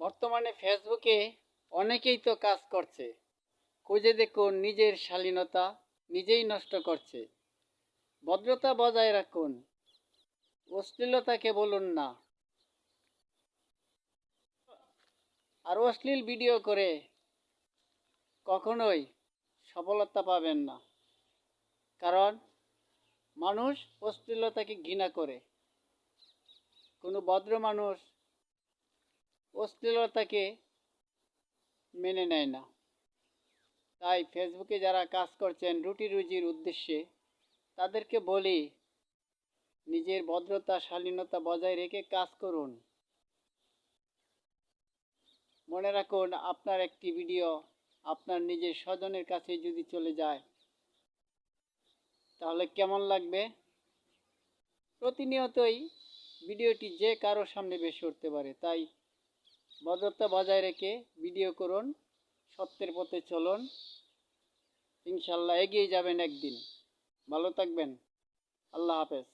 বর্তমানে ফেসবুকে অনেকেই তো কাজ করছে। খুঁজে দেখুন, নিজের শালীনতা নিজেই নষ্ট করছে। ভদ্রতা বজায় রাখুন, অশ্লীলতাকে বলুন না। আর অশ্লীল ভিডিও করে কখনোই সফলতা পাবেন না, কারণ মানুষ অশ্লীলতাকে ঘৃণা করে। কোনো ভদ্র মানুষ অশ্লীলতাকে মেনে নেয় না। তাই ফেসবুকে যারা কাজ করছেন রুটি রুজির উদ্দেশ্যে, তাদেরকে বলি, নিজের ভদ্রতা শালীনতা বজায় রেখে কাজ করুন। মনে রাখুন, আপনার একটি ভিডিও আপনার নিজের স্বজনের কাছে যদি চলে যায়, তাহলে কেমন লাগবে? প্রতিনিয়তই ভিডিওটি যে কারো সামনে ভেসে উঠতে পারে। তাই ভদ্রতা বজায় রেখে ভিডিও করুন, সত্যের পথে চলুন। ইনশাল্লাহ এগিয়ে যাবেন একদিন। ভালো থাকবেন। আল্লাহ হাফেজ।